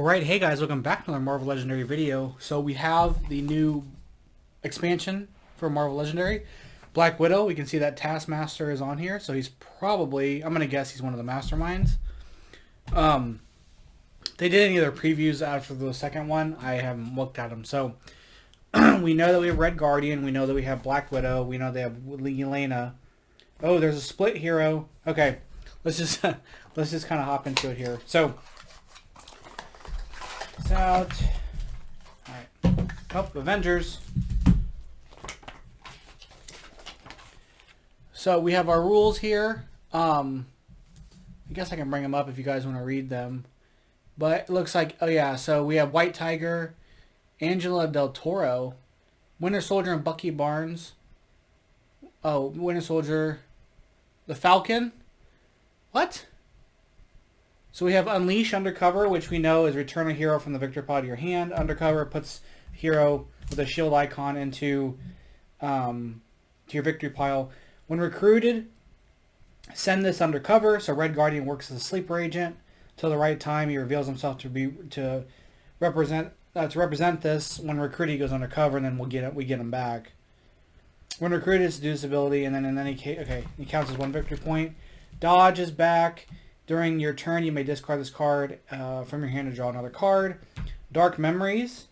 Alright, hey guys, welcome back to another Marvel Legendary video. So we have the new expansion for Marvel Legendary. Black Widow, we can see that Taskmaster is on here, so he's probably, I'm going to guess he's one of the Masterminds. They did any other previews after the second one. I haven't looked at them. So we know that we have Red Guardian, we know that we have Black Widow, we know they have Yelena. Oh, there's a split hero. Okay, let's just kind of hop into it here. So it's out. Alright. Oh, Avengers. So we have our rules here. I guess I can bring them up if you guys want to read them. But it looks like, oh yeah, so we have White Tiger, Angela Del Toro, Winter Soldier and Bucky Barnes. Oh, Winter Soldier, the Falcon. What? So we have Unleash Undercover, which we know is return a hero from the victory pile to your hand. Undercover puts hero with a shield icon into to your victory pile. When recruited, send this undercover. So Red Guardian works as a sleeper agent. Till the right time, he reveals himself to represent this. When recruited, he goes undercover, and then we get him back. When recruited, it's seduce ability, and then in any case, okay, he counts as one victory point. Dodge is back. During your turn, you may discard this card from your hand to draw another card. Dark Memories,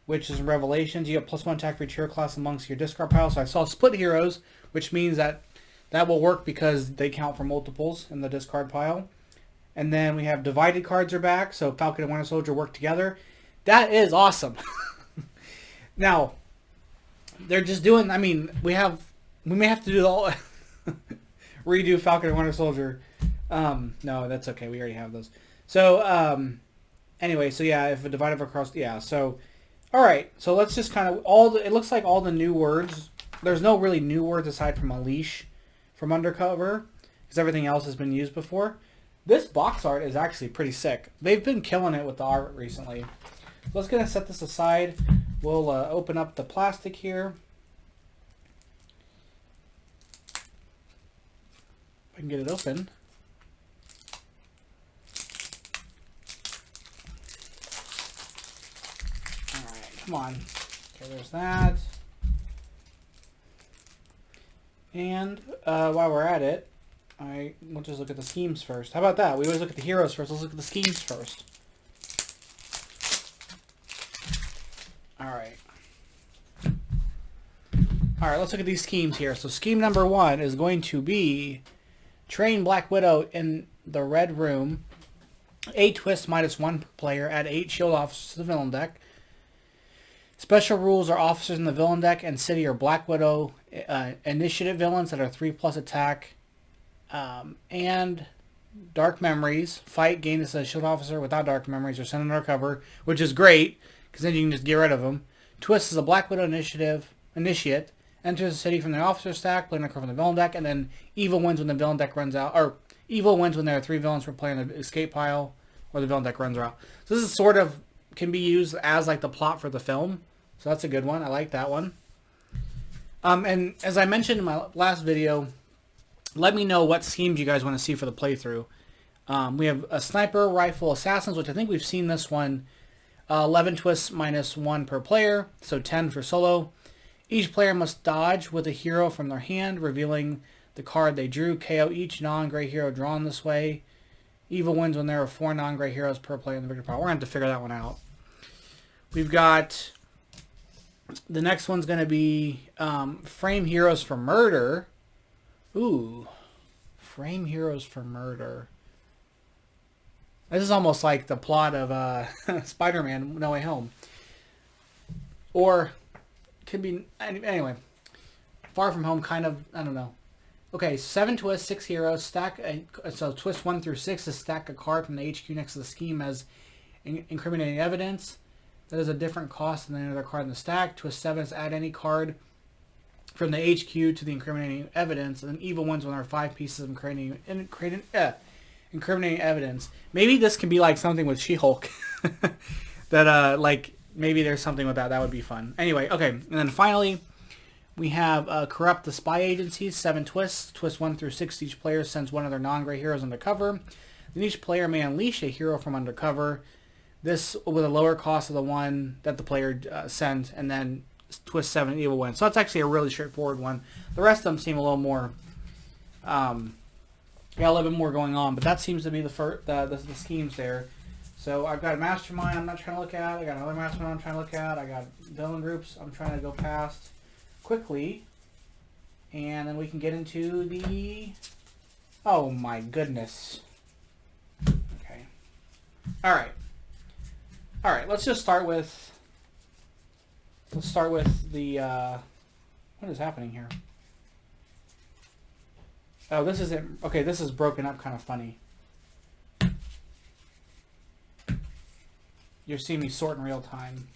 which is in Revelations. You get +1 attack for each hero class amongst your discard pile. So I saw split heroes, which means that will work because they count for multiples in the discard pile. And then we have divided cards are back. So Falcon and Winter Soldier work together. That is awesome. Now, they're just doing, I mean, we may have to do all redo Falcon and Winter Soldier. No, that's okay. We already have those. So, anyway, so yeah, if a divided across, yeah, so, alright, so let's just kind of, it looks like all the new words, there's no really new words aside from Unleash from Undercover, because everything else has been used before. This box art is actually pretty sick. They've been killing it with the art recently. So let's go ahead and set this aside. We'll open up the plastic here. If I can get it open. Come on. Okay, there's that. And while we're at it, we'll just look at the schemes first. How about that? We always look at the heroes first. Let's look at the schemes first. Alright. Alright, let's look at these schemes here. So scheme number 1 is going to be train Black Widow in the red room. 8 twists -1 per player. Add 8 shield officers to the villain deck. Special rules are officers in the villain deck and city or Black Widow initiative villains that are 3+ attack. And Dark Memories. Fight, gain this as a shield officer without Dark Memories or send undercover, which is great because then you can just get rid of them. Twist is a Black Widow initiate. Enters the city from the officer stack, play undercover from the villain deck, and then evil wins when the villain deck runs out. Or evil wins when there are 3 villains per player in the escape pile or the villain deck runs out. So this is sort of can be used as like the plot for the film. So that's a good one. I like that one. And as I mentioned in my last video, let me know what schemes you guys want to see for the playthrough. We have a sniper rifle assassins, which I think we've seen this one. 11 twists -1 per player, so 10 for solo. Each player must dodge with a hero from their hand, revealing the card they drew. KO each non-gray hero drawn this way. Evil wins when there are 4 non-gray heroes per player in the victory pile. We're going to have to figure that one out. We've got... The next one's going to be Frame Heroes for Murder. Ooh. Frame Heroes for Murder. This is almost like the plot of Spider-Man No Way Home. Or, could be... Anyway. Far From Home, kind of... I don't know. Okay, 7 twists, 6 heroes. So twist 1 through 6 is stack a card from the HQ next to the scheme as incriminating evidence. That is a different cost than any other card in the stack. Twist 7 is add any card from the HQ to the incriminating evidence. And then evil ones when there are 5 pieces of incriminating evidence. Maybe this can be like something with She-Hulk. That, like, maybe there's something with that. That would be fun. Anyway, okay. And then finally, we have Corrupt the Spy Agencies. 7 twists. Twist 1 through 6. Each player sends one of their non-gray heroes undercover. Then each player may unleash a hero from undercover. This with a lower cost of the one that the player sent, and then twist 7 evil win. So that's actually a really straightforward one. The rest of them seem a little more, got a little bit more going on, but that seems to be the schemes there. So I've got a mastermind I'm not trying to look at. I got another mastermind I'm trying to look at. I got villain groups I'm trying to go past quickly, and then we can get into the. Oh my goodness. Okay. All right. All right. Let's just start with. Let's start with the. What is happening here? Oh, this isn't. Okay, this is broken up kind of funny. You're seeing me sort in real time.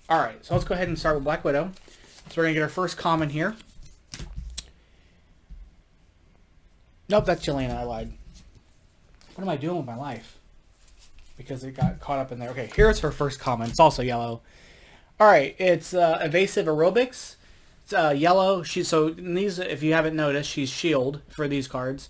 All right, so let's go ahead and start with Black Widow. So we're going to get our first common here. Nope, that's Yelena. I lied. What am I doing with my life? Because it got caught up in there. Okay, here's her first common. It's also yellow. All right, it's Evasive Aerobics. It's yellow. So in these, if you haven't noticed, she's shield for these cards.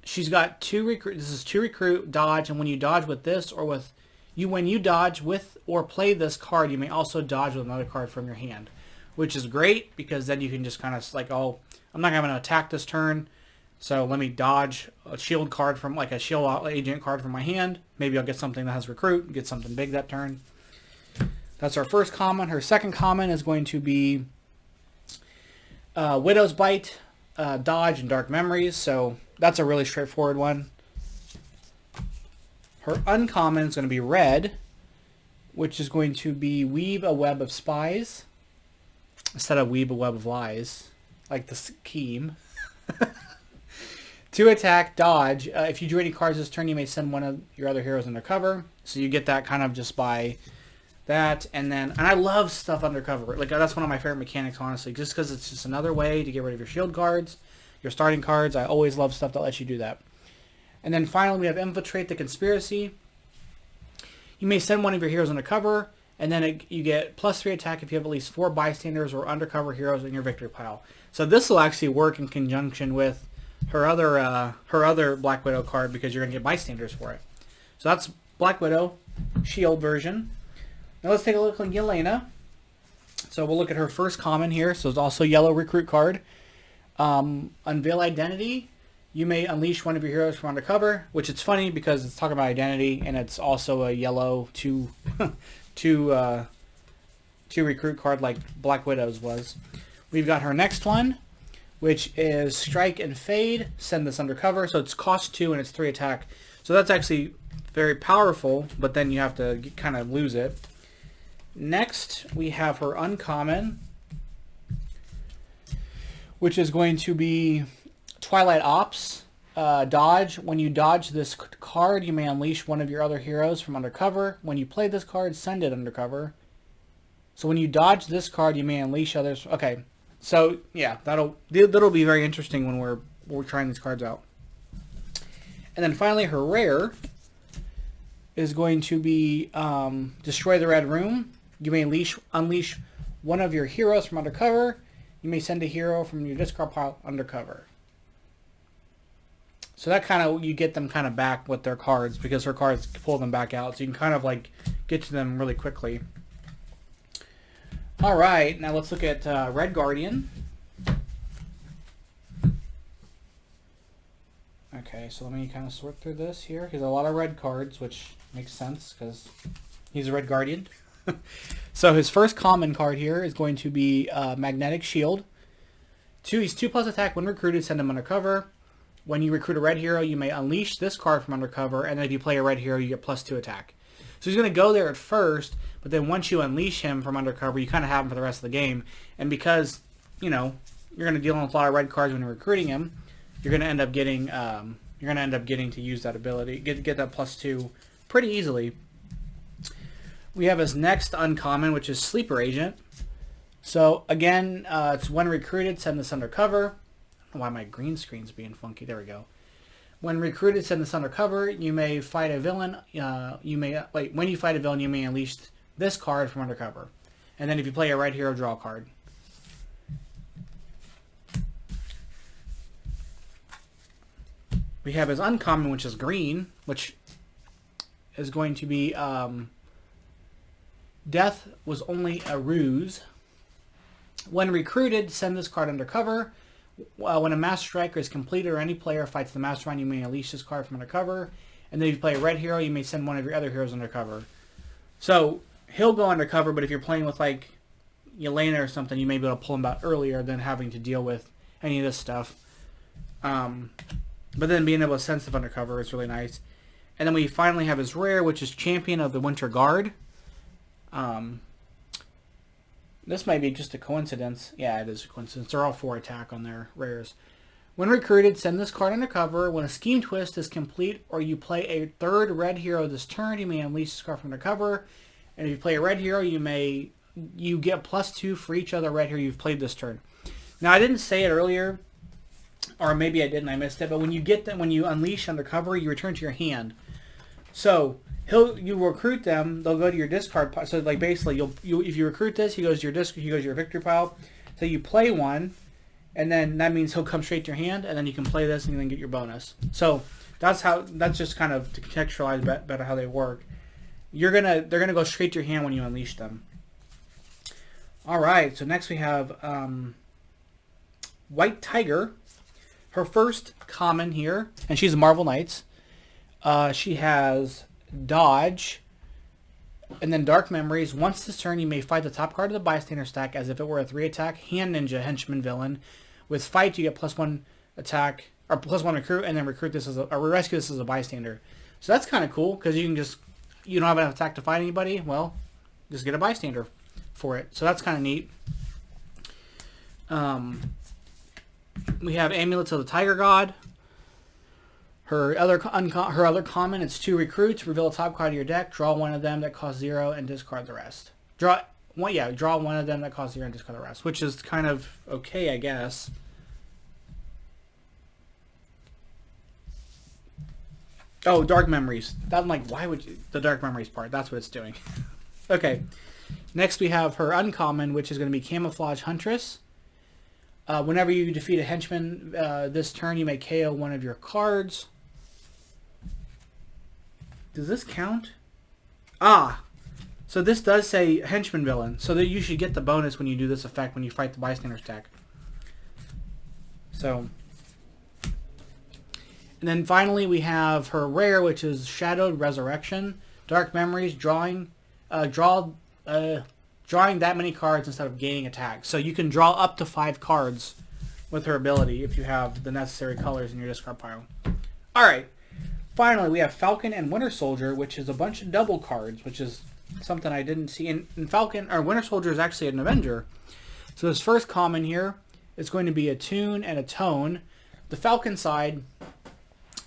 She's got 2 recruit. This is 2 recruit, dodge, and when you dodge with this or with when you dodge with or play this card, you may also dodge with another card from your hand, which is great because then you can just kind of like, oh, I'm not going to attack this turn, so let me dodge a shield card from like a shield agent card from my hand. Maybe I'll get something that has recruit, get something big that turn. That's our first common. Her second common is going to be Widow's Bite, dodge, and Dark Memories. So that's a really straightforward one. Her uncommon is going to be red, which is going to be Weave a Web of Spies instead of Weave a Web of Lies, like the scheme. 2 attack, dodge. If you drew any cards this turn, you may send one of your other heroes undercover. So you get that kind of just by that. And I love stuff undercover. Like, that's one of my favorite mechanics, honestly, just because it's just another way to get rid of your shield cards, your starting cards. I always love stuff that lets you do that. And then finally, we have Infiltrate the Conspiracy. You may send one of your heroes undercover, and then you get +3 attack if you have at least 4 bystanders or undercover heroes in your victory pile. So this will actually work in conjunction with her other Black Widow card because you're going to get bystanders for it. So that's Black Widow, shield version. Now let's take a look at Yelena. So we'll look at her first common here. So it's also yellow recruit card. Unveil Identity. You may unleash one of your heroes from undercover, which it's funny because it's talking about identity, and it's also a yellow two recruit card like Black Widow's was. We've got her next one, which is Strike and Fade. Send this undercover. So it's cost 2 and it's 3 attack. So that's actually very powerful, but then you have to kind of lose it. Next, we have her uncommon, which is going to be Twilight Ops, dodge. When you dodge this card, you may unleash one of your other heroes from undercover. When you play this card, send it undercover. So when you dodge this card, you may unleash others. Okay, so yeah, that'll be very interesting when we're trying these cards out. And then finally, her rare is going to be Destroy the Red Room. You may unleash one of your heroes from undercover. You may send a hero from your discard pile undercover. So that kind of, you get them kind of back with their cards because her cards pull them back out. So you can kind of like get to them really quickly. All right, now let's look at Red Guardian. Okay, so let me kind of sort through this here because a lot of red cards, which makes sense because he's a Red Guardian. So his first common card here is going to be Magnetic Shield. He's 2+ attack. When recruited, send him undercover. When you recruit a red hero, you may unleash this card from undercover, and then if you play a red hero, you get +2 attack. So he's going to go there at first, but then once you unleash him from undercover, you kind of have him for the rest of the game. And because, you know, you're going to deal with a lot of red cards when you're recruiting him, you're going to end up getting to use that ability, get that +2 pretty easily. We have his next uncommon, which is Sleeper Agent. So again, it's when recruited, send this undercover. I don't know why my green screen's being funky. There we go. When recruited, send this undercover. You may fight a villain. When you fight a villain, you may unleash this card from undercover. And then if you play a red hero, draw a card. We have his uncommon, which is green, which is going to be Death was only a ruse. When recruited, send this card undercover. When a Master Striker is completed or any player fights the Mastermind, you may unleash this card from undercover. And then if you play a red hero, you may send one of your other heroes undercover. So he'll go undercover, but if you're playing with like Yelena or something, you may be able to pull him out earlier than having to deal with any of this stuff. But then being able to send stuff undercover is really nice. And then we finally have his rare, which is Champion of the Winter Guard. This might be just a coincidence. Yeah, it is a coincidence. They're all 4 attack on their rares. When recruited, send this card undercover. When a scheme twist is complete or you play a 3rd red hero this turn, you may unleash this card from undercover. And if you play a red hero, you get +2 for each other red hero you've played this turn. Now, I didn't say it earlier, or maybe I didn't, I missed it, but when you unleash undercover, you return to your hand. So you recruit them, they'll go to your discard pile. So like basically if you recruit this, he goes to your victory pile. So you play one, and then that means he'll come straight to your hand, and then you can play this and then get your bonus. So that's just kind of to contextualize better how they work. They're gonna go straight to your hand when you unleash them. Alright, so next we have White Tiger. Her first common here, and she's a Marvel Knights. She has Dodge, and then Dark Memories. Once this turn, you may fight the top card of the bystander stack as if it were a 3 attack hand ninja henchman villain. With fight, you get +1 attack or +1 recruit, and then rescue this as a bystander. So that's kind of cool because you don't have enough attack to fight anybody. Well, just get a bystander for it. So that's kind of neat. We have Amulets of the Tiger God. Her other common, it's 2 recruits. Reveal a top card of your deck. Draw one of them that costs 0 and discard the rest. Draw one of them that costs 0 and discard the rest, which is kind of okay, I guess. Oh, Dark Memories. I'm like, why would you... The Dark Memories part, that's what it's doing. Okay. Next we have her uncommon, which is going to be Camouflage Huntress. Whenever you defeat a henchman this turn, you may KO one of your cards. Does this count? So this does say henchman villain. So that you should get the bonus when you do this effect when you fight the bystander stack. So, and then finally we have her rare, which is Shadowed Resurrection. Dark Memories, drawing that many cards instead of gaining attack. So you can draw up to 5 cards with her ability if you have the necessary colors in your discard pile. Alright. Finally, we have Falcon and Winter Soldier, which is a bunch of double cards, which is something I didn't see. And Falcon, or Winter Soldier is actually an Avenger. So this first common here is going to be a Tune and a Tone. The Falcon side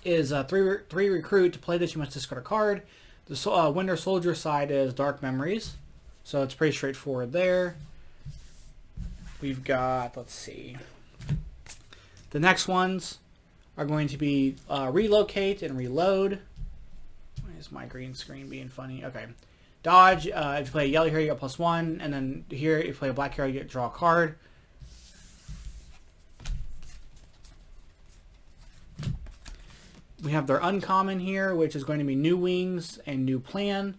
is 3 recruit. To play this, you must discard a card. The Winter Soldier side is Dark Memories. So it's pretty straightforward there. We've got, let's see. The next ones are going to be Relocate and Reload. Why is my green screen being funny? Okay. Dodge, if you play a yellow hero, you get +1. And then here, if you play a black hero, you get draw a card. We have their uncommon here, which is going to be New Wings and New Plan.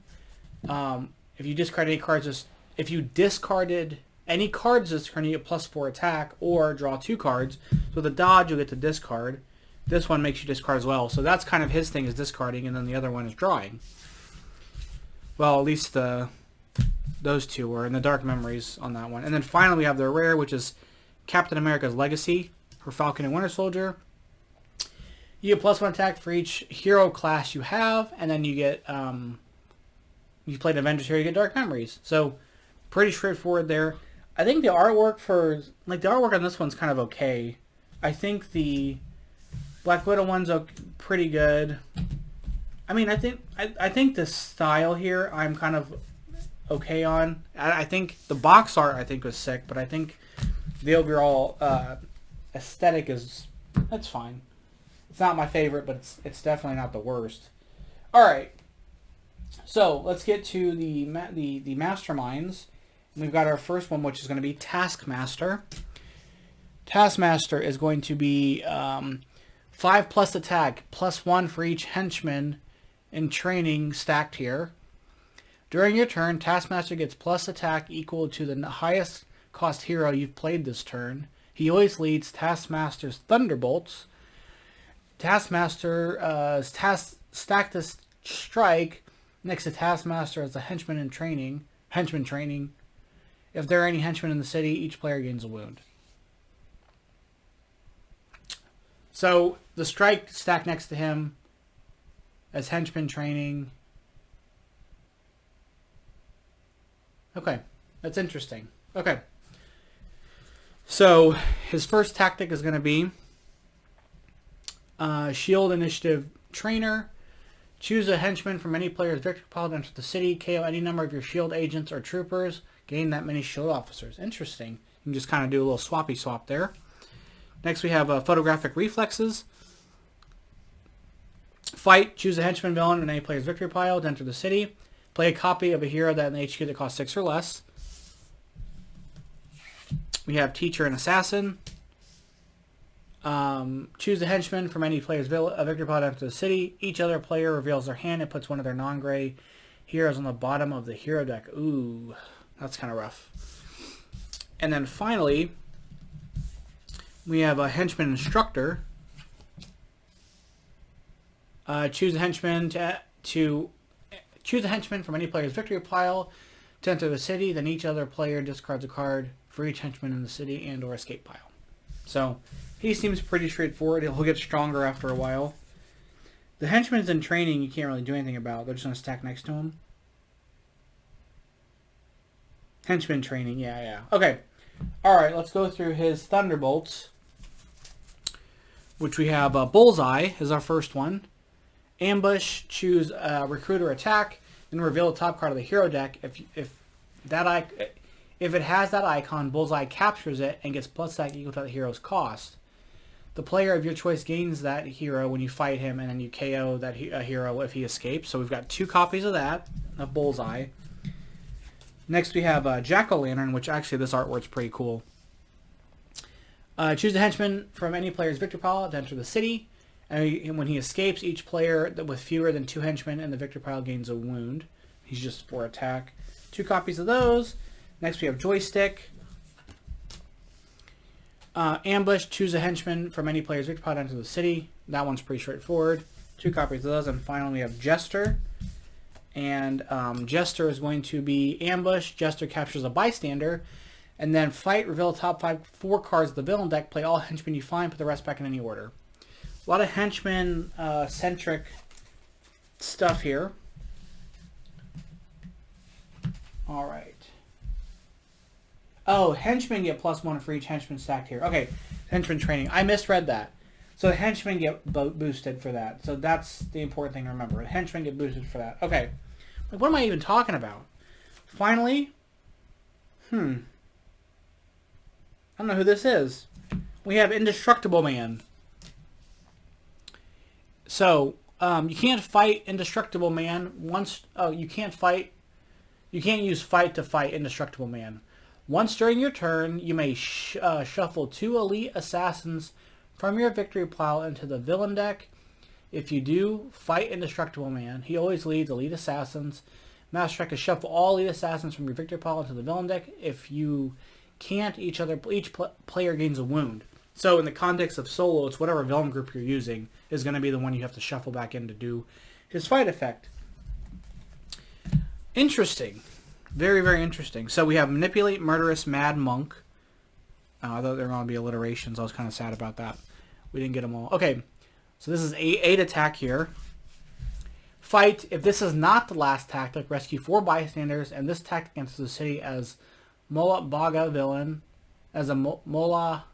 If you discard any cards, if you discarded any cards this turn, you get +4 attack or draw 2 cards. So the dodge, you'll get to discard. This one makes you discard as well. So that's kind of his thing, is discarding, and then the other one is drawing. Well, at least those two were, and the Dark Memories on that one. And then finally we have the rare, which is Captain America's Legacy for Falcon and Winter Soldier. You get +1 attack for each hero class you have, and then you get... you played Avengers here, you get Dark Memories. So, pretty straightforward there. I think the artwork on this one's kind of okay. I think the Black Widow one's pretty good. I mean, I think the style here I'm kind of okay on. I think the box art I think was sick, but I think the overall aesthetic that's fine. It's not my favorite, but it's definitely not the worst. All right. So let's get to the Masterminds. We've got our first one, which is going to be Taskmaster. Taskmaster is going to be 5 plus attack, +1 for each henchman in training stacked here. During your turn, Taskmaster gets plus attack equal to the highest cost hero you've played this turn. He always leads Taskmaster's Thunderbolts. Taskmaster stack this strike next to Taskmaster as a henchman training. If there are any henchmen in the city, each player gains a wound. So the strike stacked next to him as henchman training. Okay, that's interesting. Okay. So his first tactic is going to be Shield Initiative Trainer. Choose a henchman from any player's victory pile to enter the city. KO any number of your shield agents or troopers. Gain that many shield officers. Interesting. You can just kind of do a little swappy swap there. Next we have Photographic Reflexes. Fight. Choose a henchman villain from any player's victory pile to enter the city. Play a copy of a hero that in the HQ that costs 6 or less. We have Teacher and Assassin. Choose a henchman from any player's victory pile to enter the city. Each other player reveals their hand and puts one of their non-gray heroes on the bottom of the hero deck. Ooh, that's kind of rough. And then finally, we have a henchman instructor. Choose a henchman choose a henchman from any player's victory pile to enter the city. Then each other player discards a card for each henchman in the city and or escape pile. So he seems pretty straightforward. He'll get stronger after a while. The henchmen's in training you can't really do anything about. They're just going to stack next to him. Henchman training, yeah. Okay. Alright, let's go through his Thunderbolts. Which we have Bullseye is our first one. Ambush, choose Recruit or Attack, then reveal the top card of the hero deck. If it has that icon, Bullseye captures it and gets plus attack equal to the hero's cost. The player of your choice gains that hero when you fight him, and then you KO that hero if he escapes. So we've got 2 copies of that, of Bullseye. Next we have Jack-O-Lantern, which actually this artwork's pretty cool. Choose a henchman from any player's victory pile to enter the city. And when he escapes, each player with fewer than 2 henchmen in the victory pile gains a wound. He's just 4 attack. 2 copies of those. Next we have Joystick. Ambush, choose a henchman from any player's victory pile to enter the city. That one's pretty straightforward. 2 copies of those. And finally we have Jester. And Jester is going to be Ambush. Jester captures a bystander. And then Fight, reveal the top 4 cards of the villain deck. Play all henchmen you find, put the rest back in any order. A lot of henchman-centric stuff here. Alright. Oh, henchmen get +1 for each henchman stacked here. Okay, henchman training. I misread that. So the henchmen get boosted for that. So that's the important thing to remember. The henchmen get boosted for that. Okay. What am I even talking about? Finally. I don't know who this is. We have Indestructible Man. So, you can't fight Indestructible Man once... Oh, you can't fight... You can't use Fight to fight Indestructible Man. Once during your turn, you may shuffle 2 Elite Assassins from your victory pile into the villain deck. If you do, fight Indestructible Man. He always leads Elite Assassins. Master Track is shuffle all Elite Assassins from your victory pile into the villain deck. If you can't, each player gains a wound. So in the context of solo, it's whatever villain group you're using is going to be the one you have to shuffle back in to do his fight effect. Interesting. Very, very interesting. So we have Manipulate, Murderous, Mad Monk. I thought there were going to be alliterations. I was kind of sad about that. We didn't get them all. Okay. So this is 8 attack here. Fight. If this is not the last tactic, rescue 4 bystanders, and this tactic enters the city as Mola Baga villain. As a Mola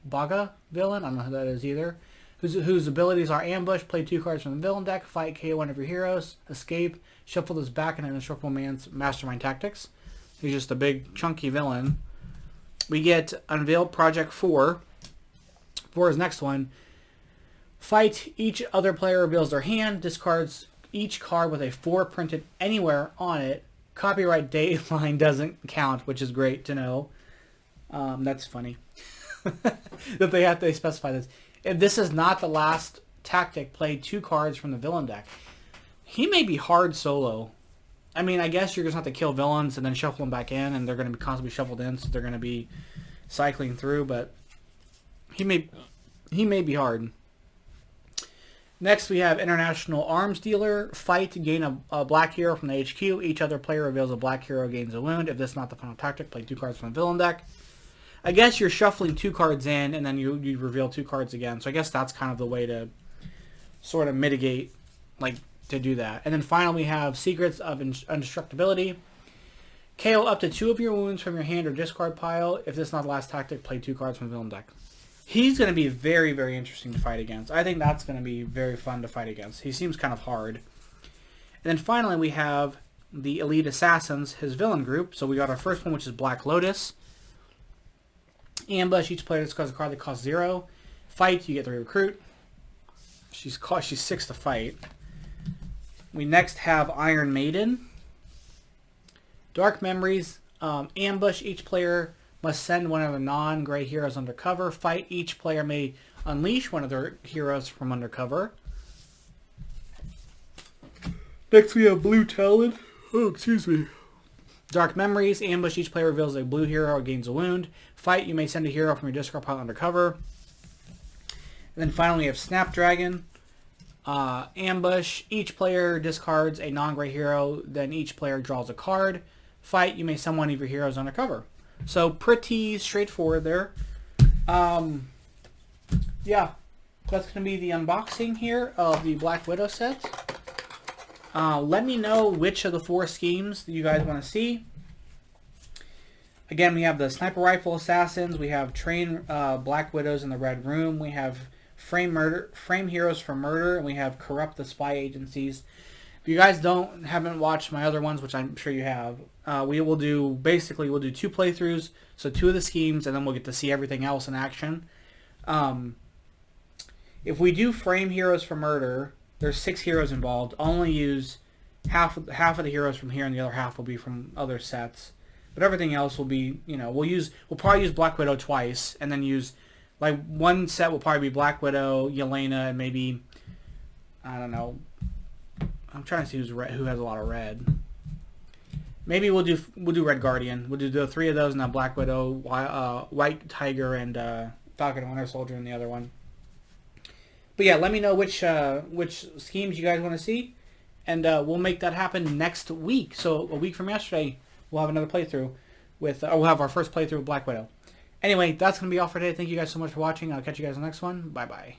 Baga villain. I don't know who that is either. Whose abilities are Ambush, play 2 cards from the villain deck, fight, KO one of your heroes, escape, shuffle this back in Indestructible Man's Mastermind Tactics. He's just a big, chunky villain. We get Unveiled Project 4. 4 is next one. Fight, each other player reveals their hand, discards each card with a 4 printed anywhere on it. Copyright date line doesn't count, which is great to know. That's funny. That they specify this. if this is not the last tactic, play 2 cards from the villain deck. He may be hard solo. I mean, I guess you're just going to have to kill villains and then shuffle them back in, and they're going to be constantly shuffled in, so they're going to be cycling through, but he may be hard. Next, we have International Arms Dealer. Fight, gain a black hero from the HQ. Each other player reveals a black hero, gains a wound. If this is not the final tactic, play 2 cards from the villain deck. I guess you're shuffling 2 cards in, and then you reveal 2 cards again. So I guess that's kind of the way to sort of mitigate, like, to do that. And then finally, we have Secrets of Indestructibility. KO up to 2 of your wounds from your hand or discard pile. If this is not the last tactic, play 2 cards from the villain deck. He's going to be very, very interesting to fight against. I think that's going to be very fun to fight against. He seems kind of hard. And then finally, we have the Elite Assassins, his villain group. So we got our first one, which is Black Lotus. Ambush, each player discards a card that costs 0. Fight, you get the recruit. She's 6 to fight. We next have Iron Maiden. Dark Memories. Ambush, each player must send one of the non-gray heroes undercover. Fight, each player may unleash one of their heroes from undercover. Next we have Blue Talon. Oh, excuse me. Dark Memories. Ambush, each player reveals a blue hero or gains a wound. Fight, you may send a hero from your discard pile undercover. And then finally we have Snapdragon. Ambush, each player discards a non-gray hero, then each player draws a card. Fight, you may summon one of your heroes undercover. So pretty straightforward there. Yeah, that's going to be the unboxing here of the Black Widow set. Let me know which of the 4 schemes that you guys want to see. Again, we have the Sniper Rifle Assassins. We have Train Black Widows in the Red Room. We have Frame Heroes for Murder, and we have Corrupt the Spy Agencies. If you guys haven't watched my other ones, which I'm sure you have, we'll do 2 playthroughs, so 2 of the schemes, and then we'll get to see everything else in action. If we do Frame Heroes for Murder, there's 6 heroes involved. I'll only use half of the heroes from here, and the other half will be from other sets. But everything else will be, we'll probably use Black Widow twice, and then use, like, one set will probably be Black Widow, Yelena, and maybe, I don't know, I'm trying to see who has a lot of red. Maybe we'll do Red Guardian. We'll do the 3 of those, and then Black Widow, White Tiger, and Falcon and Winter Soldier in the other one. But yeah, let me know which schemes you guys want to see, and we'll make that happen next week. So a week from yesterday, we'll have another playthrough we'll have our first playthrough with Black Widow. Anyway, that's going to be all for today. Thank you guys so much for watching. I'll catch you guys in the next one. Bye-bye.